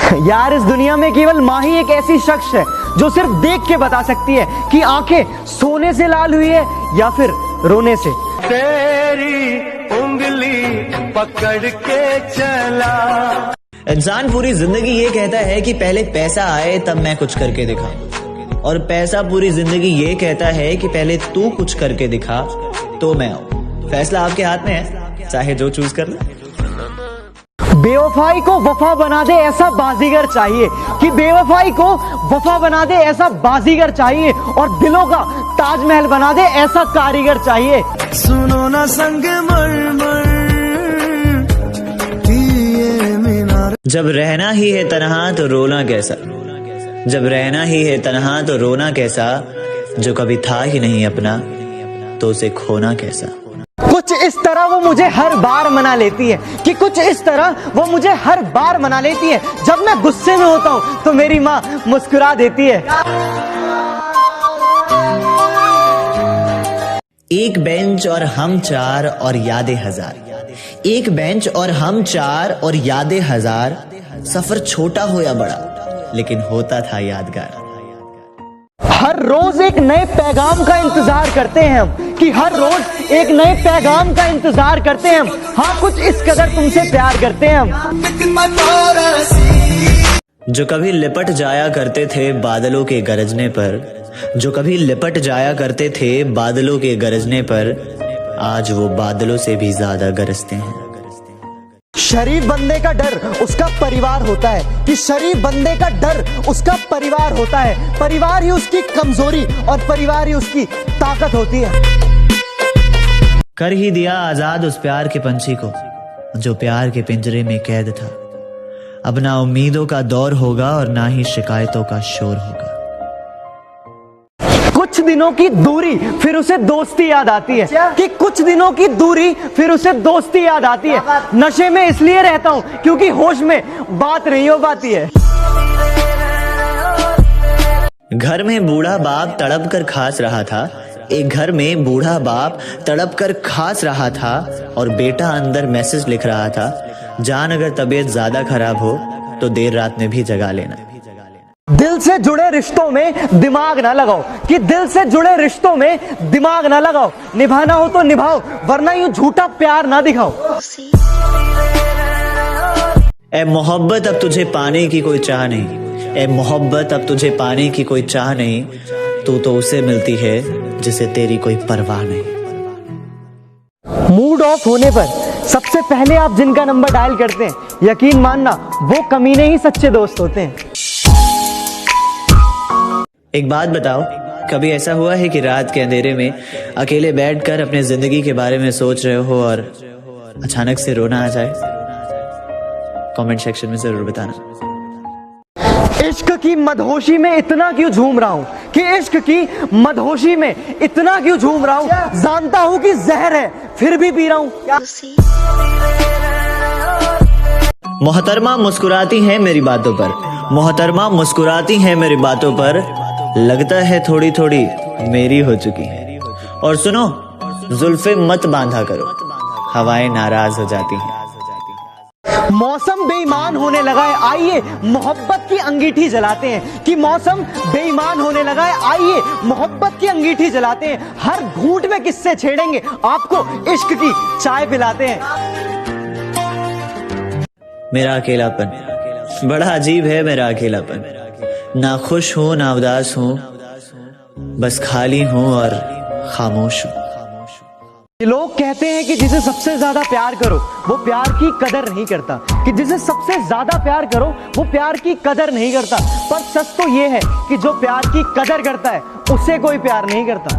यार इस दुनिया में केवल माँ ही एक ऐसी शख्स है जो सिर्फ देख के बता सकती है कि आंखें सोने से लाल हुई है या फिर रोने से। तेरी उंगली पकड़ के चला। इंसान पूरी जिंदगी ये कहता है कि पहले पैसा आए तब मैं कुछ करके दिखाऊं, और पैसा पूरी जिंदगी ये कहता है कि पहले तू कुछ करके दिखा तो मैं आऊं। फैसला आपके हाथ में है, चाहे जो चूज कर ले। बेवफाई को वफा बना दे ऐसा बाजीगर चाहिए, कि बेवफाई को वफा बना दे ऐसा बाजीगर चाहिए, और दिलों का ताजमहल बना दे ऐसा कारीगर चाहिए। सुनो ना संग मरमर जब रहना ही है तन्हा तो रोना कैसा, जब रहना ही है तन्हा तो रोना कैसा, जो कभी था ही नहीं अपना तो उसे खोना कैसा। कुछ इस तरह वो मुझे हर बार मना लेती है, कि कुछ इस तरह वो मुझे हर बार मना लेती है। जब मैं गुस्से में होता हूँ तो मेरी माँ मुस्कुरा देती है। एक बेंच और हम चार और यादें हजार, एक बेंच और हम चार और यादें हजार, सफर छोटा हो या बड़ा लेकिन होता था यादगार। हर रोज एक नए पैगाम का इंतजार करते हैं हम, कि हर रोज एक नए पैगाम का इंतजार करते हैं हम। हाँ, कुछ इस कदर तुमसे प्यार करते हैं हम। जो कभी लिपट जाया करते थे बादलों के गरजने पर, जो कभी लिपट जाया करते थे बादलों के गरजने पर, आज वो बादलों से भी ज्यादा गरजते हैं। शरीफ बंदे का डर उसका परिवार होता है, कि शरीफ बंदे का डर उसका परिवार होता है। परिवार ही उसकी कमजोरी और परिवार ही उसकी ताकत होती है। कर ही दिया आजाद उस प्यार के पंछी को जो प्यार के पिंजरे में कैद था। अब ना उम्मीदों का दौर होगा और ना ही शिकायतों का शोर होगा। कुछ दिनों की दूरी फिर उसे दोस्ती याद आती है, कि कुछ दिनों की दूरी फिर उसे दोस्ती याद आती है। नशे में इसलिए रहता हूँ क्योंकि होश में बात नहीं हो पाती है। घर में बूढ़ा बाप तड़प कर खास रहा था, एक घर में बूढ़ा बाप तड़प कर खास रहा था, और बेटा अंदर मैसेज लिख रहा था, जान अगर तबीयत ज्यादा खराब हो तो देर रात में भी जगा लेना। दिल से जुड़े रिश्तों में दिमाग ना लगाओ, कि दिल से जुड़े रिश्तों में दिमाग ना लगाओ। निभाना हो तो निभाओ, वरना यूं झूठा प्यार ना दिखाओ। ए मोहब्बत अब तुझे पाने की कोई चाह नहीं, ए मोहब्बत अब तुझे पाने की कोई चाह नहीं, तू तो उसे मिलती है जिसे तेरी कोई परवाह नहीं। मूड ऑफ होने पर सबसे पहले आप जिनका नंबर डायल करते हैं, यकीन मानना वो कमीने ही सच्चे दोस्त होते हैं। एक बात बताओ, कभी ऐसा हुआ है कि रात के अंधेरे में अकेले बैठकर अपने जिंदगी के बारे में सोच रहे हो और अचानक से रोना आ जाए? कमेंट सेक्शन में जरूर बताना। इश्क की मदहोशी में इतना क्यों झूम रहा हूँ, कि इश्क की मदहोशी में इतना क्यों झूम रहा हूँ। जानता हूँ कि जहर है फिर भी पी रहा हूँ। मोहतरमा मुस्कुराती हैं मेरी बातों पर, मोहतरमा मुस्कुराती हैं मेरी बातों पर, लगता है थोड़ी थोड़ी मेरी हो चुकी है। और सुनो, जुल्फे मत बांधा करो, हवाएं नाराज हो जाती हैं। मौसम बेईमान होने लगा है, आइए मोहब्बत की अंगीठी जलाते हैं, कि मौसम बेईमान होने लगा है, आइए मोहब्बत की अंगीठी जलाते हैं। हर घूंट में किस्से छेड़ेंगे, आपको इश्क की चाय पिलाते हैं। मेरा अकेलापन बड़ा अजीब है, मेरा अकेलापन। ना खुश हूं ना उदास हूं, बस खाली हूं और खामोश हूं। लोग कहते हैं कि जिसे सबसे ज्यादा प्यार करो वो प्यार की कदर नहीं करता, कि जिसे सबसे ज्यादा प्यार करो वो प्यार की कदर नहीं करता। पर सच तो ये है कि जो प्यार की कदर करता है उसे कोई प्यार नहीं करता।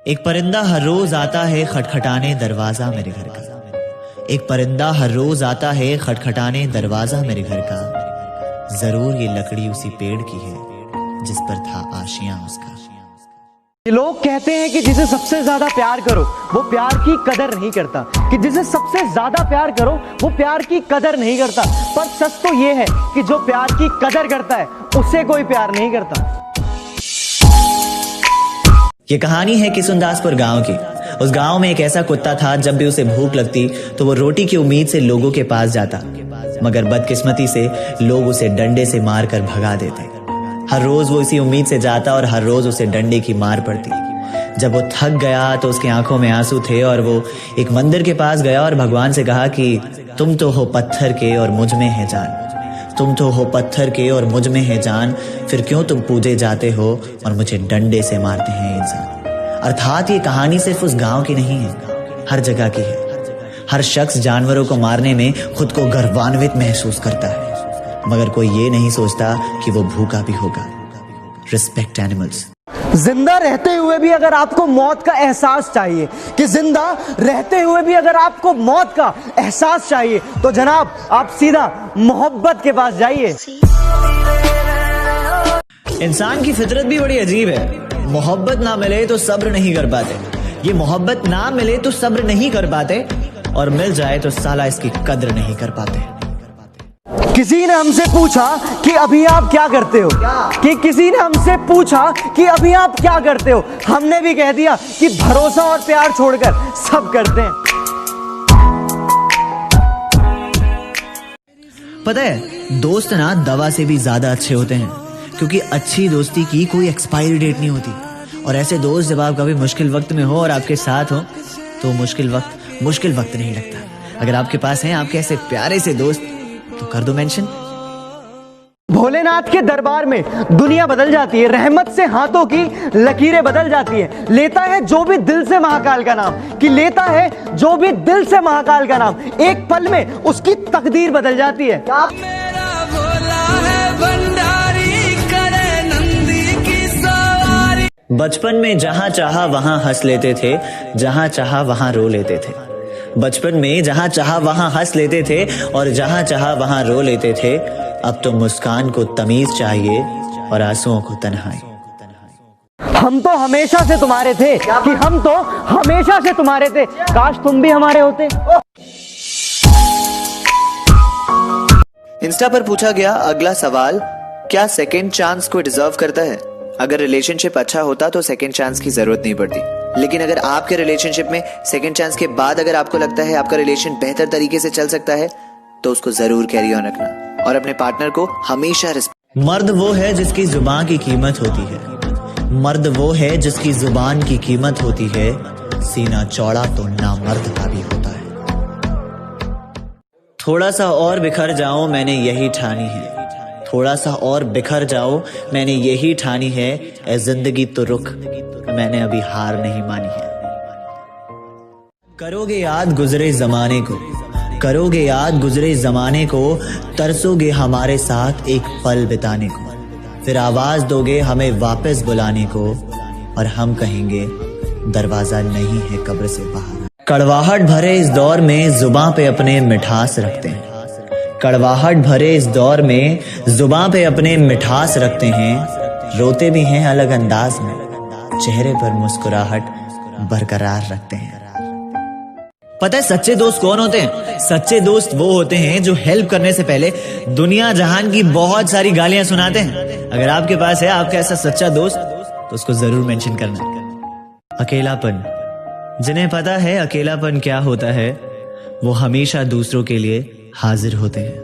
एक परिंदा हर रोज आता है खटखटाने दरवाजा मेरे घर का, एक परिंदा हर रोज आता है खटखटाने दरवाजा मेरे घर का। जरूर ये लकड़ी उसी पेड़ की है जिस पर था आशियां उसका। लोग कहते हैं कि जिसे सबसे ज्यादा प्यार करो वो प्यार की कदर नहीं करता, कि जिसे सबसे ज्यादा प्यार करो वो प्यार की कदर नहीं करता। पर सच तो ये है कि जो प्यार की कदर करता है उसे कोई प्यार नहीं करता। ये कहानी है किसुनदासपुर गांव की। उस गांव में एक ऐसा कुत्ता था, जब भी उसे भूख लगती तो वो रोटी की उम्मीद से लोगों के पास जाता। मगर बदकिस्मती से लोग उसे डंडे से मार कर भगा देते। हर रोज वो इसी उम्मीद से जाता और हर रोज उसे डंडे की मार पड़ती। जब वो थक गया तो उसकी आंखों में आंसू थे और वो एक मंदिर के पास गया और भगवान से कहा कि तुम तो हो पत्थर के और मुझ में है जान, तुम तो हो पत्थर के और मुझ में है जान, फिर क्यों तुम पूजे जाते हो और मुझे डंडे से मारते हैं इंसान। अर्थात ये कहानी सिर्फ उस गांव की नहीं है, हर जगह की है। हर शख्स जानवरों को मारने में खुद को गर्वान्वित महसूस करता है, मगर कोई ये नहीं सोचता कि वो भूखा भी होगा। Respect animals. जिंदा रहते हुए भी अगर आपको मौत का एहसास चाहिए, कि जिंदा रहते हुए भी अगर आपको मौत का एहसास चाहिए, तो जनाब आप सीधा मोहब्बत के पास जाइए। इंसान की फितरत भी बड़ी अजीब है। मोहब्बत ना मिले तो सब्र नहीं कर पाते, ये मोहब्बत ना मिले तो सब्र नहीं कर पाते, और मिल जाए तो साला इसकी कद्र नहीं कर पाते। किसी ने हमसे पूछा कि अभी आप क्या करते हो, कि किसी ने हमसे पूछा कि अभी आप क्या करते हो, हमने भी कह दिया कि भरोसा और प्यार छोड़कर सब करते हैं। पता है, दोस्त ना दवा से भी ज्यादा अच्छे होते हैं, क्योंकि अच्छी दोस्ती की कोई एक्सपायरी डेट नहीं होती। और ऐसे दोस्त जब आप कभी मुश्किल वक्त में हो और आपके साथ हो तो मुश्किल वक्त नहीं लगता। अगर आपके पास हैं आपके ऐसे प्यारे से दोस्त तो कर दो मेंशन। भोलेनाथ के दरबार में दुनिया बदल जाती है, रहमत से हाथों की लकीरें बदल जाती है। लेता है जो भी दिल से महाकाल का नाम, कि लेता है जो भी दिल से महाकाल का नाम, एक पल में उसकी तकदीर बदल जाती है। मेरा भोला है भंडारी, करे नंदी की सवारी। बचपन में जहां चाहा वहां हंस लेते थे, जहां चाहा वहां रो लेते थे। बचपन में जहां चाहा वहां हंस लेते थे और जहां चाहा वहां रो लेते थे। अब तो मुस्कान को तमीज चाहिए और आंसुओं को तन्हाई। हम तो हमेशा से तुम्हारे थे, कि हम तो हमेशा से तुम्हारे थे, काश तुम भी हमारे होते। इंस्टा पर पूछा गया अगला सवाल, क्या सेकेंड चांस को डिजर्व करता है? अगर रिलेशनशिप अच्छा होता तो सेकेंड चांस की जरूरत नहीं पड़ती, लेकिन अगर आपके रिलेशनशिप में सेकेंड चांस के बाद अगर आपको लगता है आपका रिलेशन बेहतर तरीके से चल सकता है तो उसको जरूर कैरी ऑन रखना और अपने पार्टनर को हमेशा रिस्पेक्ट। मर्द वो है जिसकी जुबान की कीमत होती है, मर्द वो है जिसकी जुबान की कीमत होती है, सीना चौड़ा तो नामर्द का भी होता है। थोड़ा सा और बिखर जाऊं मैंने यही ठानी है, थोड़ा सा और बिखर जाओ मैंने यही ठानी है, ए जिंदगी तो रुक मैंने अभी हार नहीं मानी है। करोगे याद गुजरे जमाने को, करोगे याद गुजरे जमाने को, तरसोगे हमारे साथ एक पल बिताने को, फिर आवाज दोगे हमें वापस बुलाने को और हम कहेंगे दरवाजा नहीं है कब्र से बाहर। कड़वाहट भरे इस दौर में जुबां पे अपने मिठास रखते हैं, कड़वाहट भरे इस दौर में जुबां पे अपने मिठास रखते हैं, रोते भी हैं अलग अंदाज में, चेहरे पर मुस्कुराहट बरकरार रखते हैं। पता है सच्चे दोस्त कौन होते हैं? सच्चे दोस्त वो होते हैं जो हेल्प करने से पहले दुनिया जहान की बहुत सारी गालियां सुनाते हैं। अगर आपके पास है आपका ऐसा सच्चा दोस्त तो उसको जरूर मेंशन करना। अकेलापन, जिन्हें पता है अकेलापन क्या होता है वो हमेशा दूसरों के लिए हाजिर होते हैं।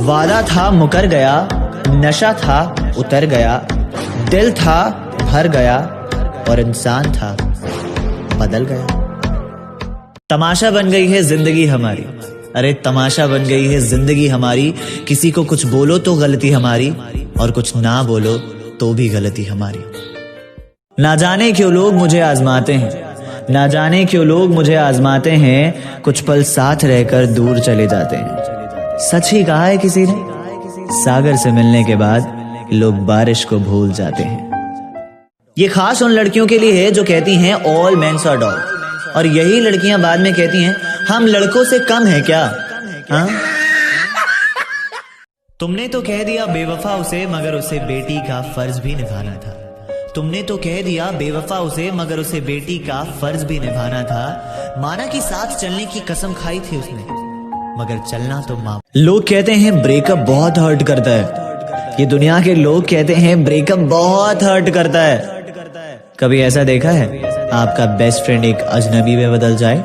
वादा था मुकर गया, नशा था उतर गया, दिल था भर गया और इंसान था बदल गया। तमाशा बन गई है जिंदगी हमारी, अरे तमाशा बन गई है जिंदगी हमारी, किसी को कुछ बोलो तो गलती हमारी और कुछ ना बोलो तो भी गलती हमारी। ना जाने क्यों लोग मुझे आजमाते हैं, ना जाने क्यों लोग मुझे आजमाते हैं, कुछ पल साथ रहकर दूर चले जाते हैं। सच ही कहा है किसी ने, सागर से मिलने के बाद लोग बारिश को भूल जाते हैं। ये खास उन लड़कियों के लिए है जो कहती हैं ऑल मेंस आर डॉग, और यही लड़कियां बाद में कहती हैं हम लड़कों से कम है क्या? हाँ? तुमने तो कह दिया बेवफा उसे मगर उसे बेटी का फर्ज भी निभाना था, तुमने तो कह दिया बेवफा उसे मगर उसे बेटी का फर्ज भी निभाना था। माना कि साथ चलने की कसम खाई थी उसने मगर चलना तो मां। लोग कहते हैं ब्रेकअप बहुत हर्ट करता है, ये दुनिया के लोग कहते हैं ब्रेकअप बहुत हर्ट करता है। कभी ऐसा देखा है आपका बेस्ट फ्रेंड एक अजनबी में बदल जाए?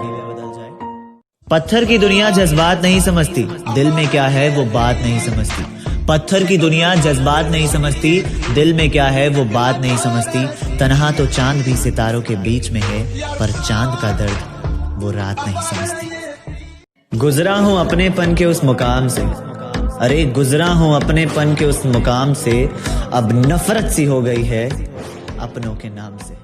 पत्थर की दुनिया जज्बात नहीं समझती, दिल में क्या है वो बात नहीं समझती। पत्थर की दुनिया जज्बात नहीं समझती, दिल में क्या है वो बात नहीं समझती। तन्हा तो चांद भी सितारों के बीच में है, पर चांद का दर्द वो रात नहीं समझती। गुजरा हूं अपनेपन के उस मुकाम से, अरे गुजरा हूं अपनेपन के उस मुकाम से, अब नफरत सी हो गई है अपनों के नाम से।